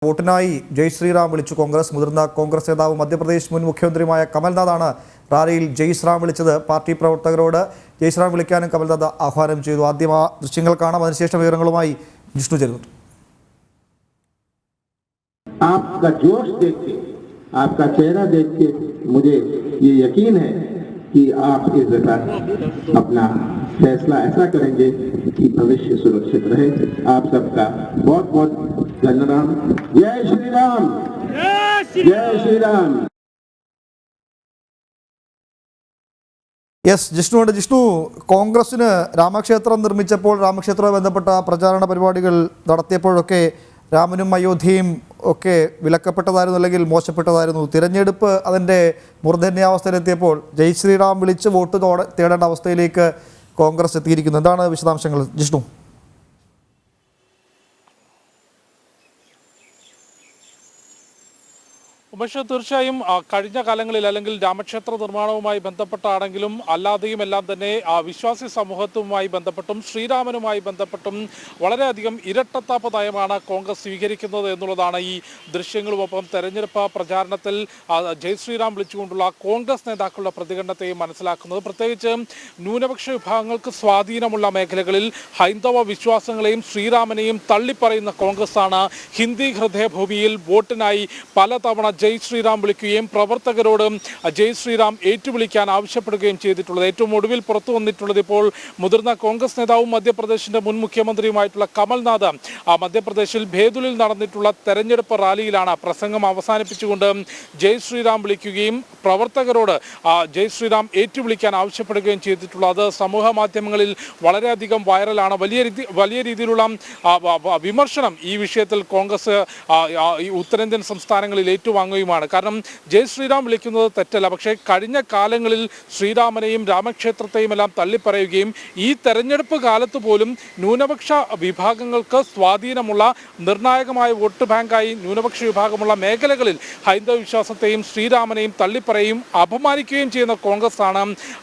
വോട്ടിനായി ജയ് ശ്രീറാം വിളിച്ചു കോൺഗ്രസ്. മുതിർന്ന കോൺഗ്രസ് നേതാവ് മധ്യപ്രദേശ് മുൻ മുഖ്യമന്ത്രിയുമായ കമൽനാഥാണ് റാലിയിൽ ജയ് ശ്രീറാം വിളിച്ചത്. പാർട്ടി പ്രവർത്തകരോട് ജയ് ശ്രീറാം വിളിക്കാനും കമൽനാഥ് ആഹ്വാനം ചെയ്തു. ആദ്യം ആ ദൃശ്യങ്ങൾ കാണാം, അതിനുശേഷം വിവരങ്ങളുമായി ജിഷ്ണു ചേരുന്നുണ്ട്. आपका जोश देख के, आपका चेहरा देख के मुझे ये यकीन है कि आप इस दफा अपना फैसला ऐसा करेंगे कि भविष्य सुरक्षित रहे। आप सबका बहुत बहुत धन्यवाद। जय श्री राम, जय श्री राम। യെസ്, ജിഷ്ണുണ്ട്. ജിഷ്ണു, കോൺഗ്രസിന് രാമക്ഷേത്രം നിർമ്മിച്ചപ്പോൾ രാമക്ഷേത്രവുമായി ബന്ധപ്പെട്ട പ്രചാരണ പരിപാടികൾ നടത്തിയപ്പോഴൊക്കെ രാമനും അയോധ്യയും ഒക്കെ വിലക്കപ്പെട്ടതായിരുന്നു, അല്ലെങ്കിൽ മോശപ്പെട്ടതായിരുന്നു. തിരഞ്ഞെടുപ്പ് അതിൻ്റെ മൂർധന്യാവസ്ഥയിലെത്തിയപ്പോൾ ജയ് ശ്രീറാം വിളിച്ച് വോട്ട് തേടേണ്ട അവസ്ഥയിലേക്ക് കോൺഗ്രസ് എത്തിയിരിക്കുന്നു. എന്താണ് വിശദാംശങ്ങൾ ജിഷ്ണു? ഉമേഷ്, തീർച്ചയായും കഴിഞ്ഞ കാലങ്ങളിൽ അല്ലെങ്കിൽ രാമക്ഷേത്ര നിർമ്മാണവുമായി ബന്ധപ്പെട്ടാണെങ്കിലും അല്ലാതെയും എല്ലാം തന്നെ വിശ്വാസി സമൂഹത്തുമായി ബന്ധപ്പെട്ടും ശ്രീരാമനുമായി ബന്ധപ്പെട്ടും വളരെയധികം ഇരട്ടത്താപ്പ് നയമാണ് കോൺഗ്രസ് സ്വീകരിക്കുന്നത് എന്നുള്ളതാണ് ഈ ദൃശ്യങ്ങളുമൊപ്പം തെരഞ്ഞെടുപ്പ് പ്രചാരണത്തിൽ ജയ് ശ്രീറാം വിളിച്ചുകൊണ്ടുള്ള കോൺഗ്രസ് നേതാക്കളുടെ പ്രതികരണത്തെയും മനസ്സിലാക്കുന്നത്. പ്രത്യേകിച്ച് ന്യൂനപക്ഷ വിഭാഗങ്ങൾക്ക് സ്വാധീനമുള്ള മേഖലകളിൽ ഹൈന്ദവ വിശ്വാസങ്ങളെയും ശ്രീരാമനെയും തള്ളിപ്പറയുന്ന കോൺഗ്രസ്സാണ് ഹിന്ദി ഹൃദയഭൂമിയിൽ വോട്ടിനായി പലതവണ ജയ് ശ്രീറാം വിളിക്കുകയും പ്രവർത്തകരോട് ജയ് ശ്രീറാം ഏറ്റുവിളിക്കാൻ ആവശ്യപ്പെടുകയും ചെയ്തിട്ടുള്ളത്. ഏറ്റവും ഒടുവിൽ പുറത്തു വന്നിട്ടുള്ളത് ഇപ്പോൾ മുതിർന്ന കോൺഗ്രസ് നേതാവും മധ്യപ്രദേശിന്റെ മുൻ മുഖ്യമന്ത്രിയുമായിട്ടുള്ള കമൽനാഥ് മധ്യപ്രദേശിൽ ഭേദുലിൽ നടന്നിട്ടുള്ള തെരഞ്ഞെടുപ്പ് റാലിയിലാണ് പ്രസംഗം അവസാനിപ്പിച്ചുകൊണ്ട് ജയ് ശ്രീറാം വിളിക്കുകയും പ്രവർത്തകരോട് ജയ് ശ്രീറാം ഏറ്റുവിളിക്കാൻ ആവശ്യപ്പെടുകയും ചെയ്തിട്ടുള്ളത്. സമൂഹ മാധ്യമങ്ങളിൽ വളരെയധികം വൈറലാണ്. വലിയ രീതിയിലുള്ള വിമർശനം ഈ വിഷയത്തിൽ കോൺഗ്രസ് ഉത്തരേന്ത്യൻ സംസ്ഥാനങ്ങളിൽ ഏറ്റുവാങ്ങുകയുമാണ്. കാരണം ജയ് ശ്രീറാം വിളിക്കുന്നത് തെറ്റല്ല, പക്ഷേ കഴിഞ്ഞ കാലങ്ങളിൽ ശ്രീരാമനെയും രാമക്ഷേത്രത്തെയും എല്ലാം തള്ളിപ്പറയുകയും ഈ തെരഞ്ഞെടുപ്പ് കാലത്ത് പോലും ന്യൂനപക്ഷ വിഭാഗങ്ങൾക്ക് സ്വാധീനമുള്ള നിർണായകമായ വോട്ട് ബാങ്കായി ന്യൂനപക്ഷ വിഭാഗമുള്ള മേഖലകളിൽ ഹൈന്ദവ വിശ്വാസത്തെയും ശ്രീരാമനെയും തള്ളിപ്പറയുകയും അപമാനിക്കുകയും ചെയ്യുന്ന കോൺഗ്രസ് ആണ്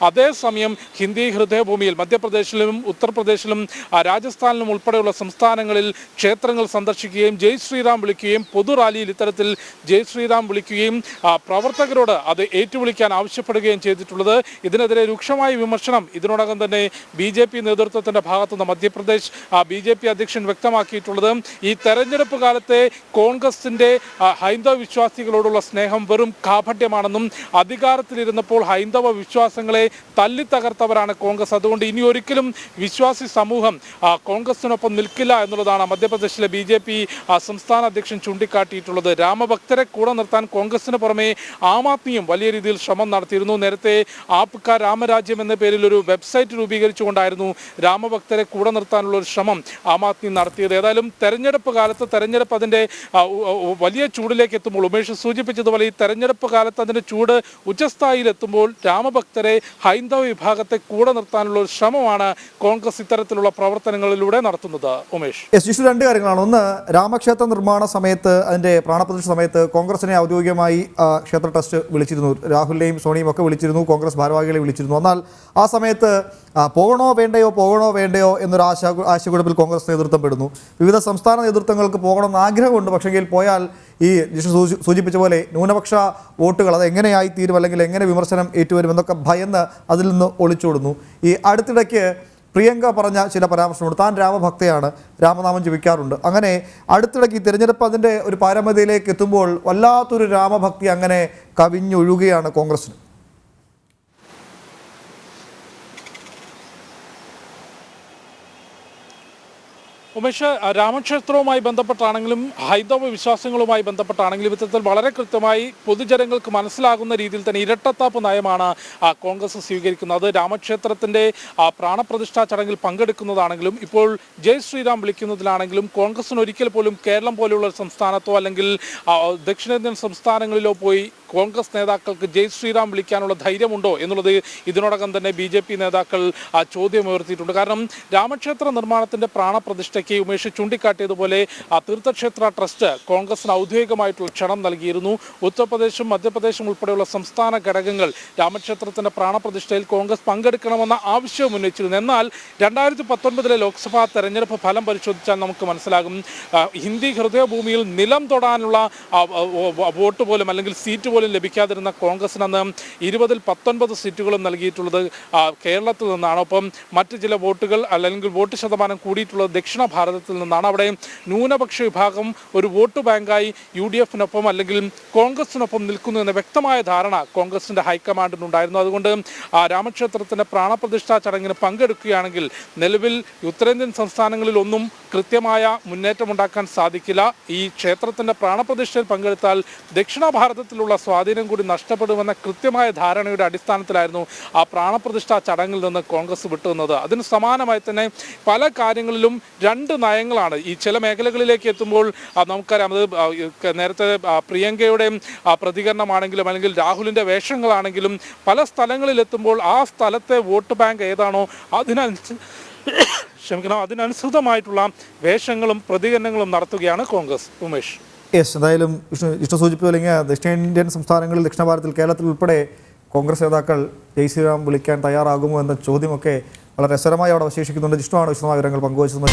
അതേസമയം ഹിന്ദി ഹൃദയഭൂമിയിൽ മധ്യപ്രദേശിലും ഉത്തർപ്രദേശിലും രാജസ്ഥാനിലും ഉൾപ്പെടെയുള്ള സംസ്ഥാനങ്ങളിൽ ക്ഷേത്രങ്ങൾ സന്ദർശിക്കുകയും ജയ് ശ്രീറാം വിളിക്കുകയും പൊതു റാലിയിൽ ഇത്തരത്തിൽ ജയ് ശ്രീറാം വിളിക്കുകയും പ്രവർത്തകരോട് അത് ഏറ്റുവിളിക്കാൻ ആവശ്യപ്പെടുകയും ചെയ്തിട്ടുള്ളത്. ഇതിനെതിരെ രൂക്ഷമായ വിമർശനം ഇതിനോടകം തന്നെ BJP നേതൃത്വത്തിന്റെ ഭാഗത്തുനിന്ന് മധ്യപ്രദേശ് BJP അധ്യക്ഷൻ വ്യക്തമാക്കിയിട്ടുള്ളത് ഈ തെരഞ്ഞെടുപ്പ് കാലത്തെ കോൺഗ്രസിന്റെ ഹൈന്ദവ വിശ്വാസികളോടുള്ള സ്നേഹം വെറും കാപട്യമാണെന്നും അധികാരത്തിലിരുന്നപ്പോൾ ഹൈന്ദവ വിശ്വാസങ്ങളെ തല്ലിത്തകർത്തവരാണ് കോൺഗ്രസ്. അതുകൊണ്ട് ഇനി ഒരിക്കലും വിശ്വാസി സമൂഹം കോൺഗ്രസിനൊപ്പം നിൽക്കില്ല എന്നുള്ളതാണ് മധ്യപ്രദേശിലെ BJP സംസ്ഥാന അധ്യക്ഷൻ ചൂണ്ടിക്കാട്ടിയിട്ടുള്ളത്. രാമഭക്തരെ കൂടെ നിർത്താൻ കോൺഗ്രസിന് പുറമെ ആം ആദ്മിയും വലിയ രീതിയിൽ ശ്രമം നടത്തിയിരുന്നു. നേരത്തെ ആപ്ക രാമരാജ്യം എന്ന പേരിൽ ഒരു വെബ്സൈറ്റ് രൂപീകരിച്ചുകൊണ്ടായിരുന്നു രാമഭക്തരെ കൂടെ നിർത്താനുള്ള ഒരു ശ്രമം ആം ആദ്മി നടത്തിയത്. ഏതായാലും തെരഞ്ഞെടുപ്പ് കാലത്ത് തെരഞ്ഞെടുപ്പ് അതിൻ്റെ വലിയ ചൂടിലേക്ക് എത്തുമ്പോൾ, ഉമേഷ് സൂചിപ്പിച്ചതുപോലെ ഈ തെരഞ്ഞെടുപ്പ് കാലത്ത് അതിൻ്റെ ചൂട് ഉച്ചസ്ഥായിലെത്തുമ്പോൾ രാമഭക്തരെ ഹൈന്ദവ വിഭാഗത്തെ കൂടെ നിർത്താനുള്ള ഒരു ശ്രമമാണ് കോൺഗ്രസ് ഇത്തരത്തിലുള്ള പ്രവർത്തനങ്ങളിലൂടെ നടത്തുന്നത്. ഉമേഷ്, രണ്ട് കാര്യങ്ങളാണ്. ഒന്ന്, രാമക്ഷേത്ര നിർമ്മാണ സമയത്ത് അതിൻ്റെ പ്രാണപ്രതിഷ്ഠ സമയത്ത് കോൺഗ്രസിനെ ഔദ്യോഗികമായി ക്ഷേത്ര ട്രസ്റ്റ് വിളിച്ചിരുന്നു. രാഹുലിനെയും സോണിയും ഒക്കെ വിളിച്ചിരുന്നു, കോൺഗ്രസ് ഭാരവാഹികളെ വിളിച്ചിരുന്നു. എന്നാൽ ആ സമയത്ത് പോകണോ വേണ്ടയോ എന്നൊരു ആശയക്കുഴപ്പിൽ കോൺഗ്രസ് നേതൃത്വം പെടുന്നു. വിവിധ സംസ്ഥാന നേതൃത്വങ്ങൾക്ക് പോകണമെന്ന് ആഗ്രഹമുണ്ട്, പക്ഷെങ്കിൽ പോയാൽ ഈ ജിഷ്ണു സൂചിപ്പിച്ച പോലെ ന്യൂനപക്ഷ വോട്ടുകൾ അത് എങ്ങനെയായി തീരും, അല്ലെങ്കിൽ എങ്ങനെ വിമർശനം ഏറ്റുവരും എന്നൊക്കെ ഭയന്ന് അതിൽ നിന്ന് ഒളിച്ചോടുന്നു. ഈ അടുത്തിടയ്ക്ക് പ്രിയങ്ക പറഞ്ഞ ചില പരാമർശമുണ്ട്. താൻ രാമഭക്തയാണ്, രാമനാമം ജപിക്കാറുണ്ട്. അങ്ങനെ അടുത്തിടയ്ക്ക് തിരഞ്ഞെടുപ്പ് അതിൻ്റെ ഒരു പാരമ്യതയിലേക്ക് എത്തുമ്പോൾ വല്ലാത്തൊരു രാമഭക്തി അങ്ങനെ കവിഞ്ഞൊഴുകുകയാണ് കോൺഗ്രസിന്. ഉമേഷ്, രാമക്ഷേത്രവുമായി ബന്ധപ്പെട്ടാണെങ്കിലും ഹൈന്ദവ വിശ്വാസങ്ങളുമായി ബന്ധപ്പെട്ടാണെങ്കിലും ഇത്തരത്തിൽ വളരെ കൃത്യമായി പൊതുജനങ്ങൾക്ക് മനസ്സിലാകുന്ന രീതിയിൽ തന്നെ ഇരട്ടത്താപ്പ് നയമാണ് കോൺഗ്രസ് സ്വീകരിക്കുന്നത്. രാമക്ഷേത്രത്തിൻ്റെ പ്രാണപ്രതിഷ്ഠാ ചടങ്ങിൽ പങ്കെടുക്കുന്നതാണെങ്കിലും ഇപ്പോൾ ജയ് ശ്രീറാം വിളിക്കുന്നതിലാണെങ്കിലും കോൺഗ്രസിന് ഒരിക്കൽ പോലും കേരളം പോലെയുള്ള സംസ്ഥാനത്തോ അല്ലെങ്കിൽ ദക്ഷിണേന്ത്യൻ സംസ്ഥാനങ്ങളിലോ പോയി കോൺഗ്രസ് നേതാക്കൾക്ക് ജയ് ശ്രീറാം വിളിക്കാനുള്ള ധൈര്യമുണ്ടോ എന്നുള്ളത് ഇതിനോടകം തന്നെ BJP നേതാക്കൾ ചോദ്യമുയർത്തിയിട്ടുണ്ട്. കാരണം രാമക്ഷേത്ര നിർമ്മാണത്തിന്റെ പ്രാണപ്രതിഷ്ഠയ്ക്ക് ഉമേഷ് ചൂണ്ടിക്കാട്ടിയതുപോലെ തീർത്ഥക്ഷേത്ര ട്രസ്റ്റ് കോൺഗ്രസിന് ഔദ്യോഗികമായിട്ടുള്ള ക്ഷണം നൽകിയിരുന്നു. ഉത്തർപ്രദേശും മധ്യപ്രദേശും ഉൾപ്പെടെയുള്ള സംസ്ഥാന ഘടകങ്ങൾ രാമക്ഷേത്രത്തിന്റെ പ്രാണപ്രതിഷ്ഠയിൽ കോൺഗ്രസ് പങ്കെടുക്കണമെന്ന ആവശ്യവും ഉന്നയിച്ചിരുന്നു. എന്നാൽ 2019 ലോക്സഭാ തെരഞ്ഞെടുപ്പ് ഫലം പരിശോധിച്ചാൽ നമുക്ക് മനസ്സിലാകും, ഹിന്ദി ഹൃദയഭൂമിയിൽ നിലം തൊടാനുള്ള വോട്ട് പോലും അല്ലെങ്കിൽ സീറ്റ് പോലും ലഭിക്കാതിരുന്ന കോൺഗ്രസിന് അന്ന് 20-ൽ 19 സീറ്റുകളും നൽകിയിട്ടുള്ളത് കേരളത്തിൽ നിന്നാണ്. ഒപ്പം മറ്റ് ചില വോട്ടുകൾ അല്ലെങ്കിൽ വോട്ട് ശതമാനം കൂടിയിട്ടുള്ളത് ദക്ഷിണ ഭാരതത്തിൽ നിന്നാണ്. അവിടെ ന്യൂനപക്ഷ വിഭാഗം ഒരു വോട്ട് ബാങ്കായി UDF-നൊപ്പം അല്ലെങ്കിൽ കോൺഗ്രസിനൊപ്പം നിൽക്കുന്നു എന്ന വ്യക്തമായ ധാരണ കോൺഗ്രസിന്റെ ഹൈക്കമാൻഡിനുണ്ടായിരുന്നു. അതുകൊണ്ട് രാമക്ഷേത്രത്തിന്റെ പ്രാണപ്രതിഷ്ഠാ ചടങ്ങിന് പങ്കെടുക്കുകയാണെങ്കിൽ നിലവിൽ ഉത്തരേന്ത്യൻ സംസ്ഥാനങ്ങളിൽ ഒന്നും കൃത്യമായ മുന്നേറ്റമുണ്ടാക്കാൻ സാധിക്കില്ല. ഈ ക്ഷേത്രത്തിന്റെ പ്രാണപ്രതിഷ്ഠയിൽ പങ്കെടുത്താൽ ദക്ഷിണ ഭാരതത്തിലുള്ള സ്വാധീനം കൂടി നഷ്ടപ്പെടുമെന്ന കൃത്യമായ ധാരണയുടെ അടിസ്ഥാനത്തിലായിരുന്നു ആ പ്രാണപ്രതിഷ്ഠാ ചടങ്ങിൽ നിന്ന് കോൺഗ്രസ് വിട്ടുനിന്നത്. അതിന് സമാനമായി തന്നെ പല കാര്യങ്ങളിലും രണ്ട് നയങ്ങളാണ്. ഈ ചില മേഖലകളിലേക്ക് എത്തുമ്പോൾ നമുക്കറിയാം, അത് നേരത്തെ പ്രിയങ്കയുടെ പ്രതികരണമാണെങ്കിലും അല്ലെങ്കിൽ രാഹുലിൻ്റെ വേഷങ്ങളാണെങ്കിലും പല സ്ഥലങ്ങളിലെത്തുമ്പോൾ ആ സ്ഥലത്തെ വോട്ട് ബാങ്ക് ഏതാണോ അതിനനുസൃതമായിട്ടുള്ള വേഷങ്ങളും പ്രതികരണങ്ങളും നടത്തുകയാണ് കോൺഗ്രസ്. ഉമേഷ്. യെസ്, എന്തായാലും വിഷ്ണു സൂചിപ്പിച്ചില്ലെങ്കിൽ ദക്ഷിണേന്ത്യൻ സംസ്ഥാനങ്ങളിൽ ദക്ഷിണ ഭാരതത്തിൽ കേരളത്തിൽ ഉൾപ്പെടെ കോൺഗ്രസ് നേതാക്കൾ ജയ് ശ്രീറാം വിളിക്കാൻ തയ്യാറാകുമോ എന്ന ചോദ്യമൊക്കെ വളരെ രസകരമായി അവിടെ അവശേഷിക്കുന്നുണ്ട്. ജിഷ്ണുവാണ് വിശദമായ വിവരങ്ങൾ പങ്കുവച്ചത്.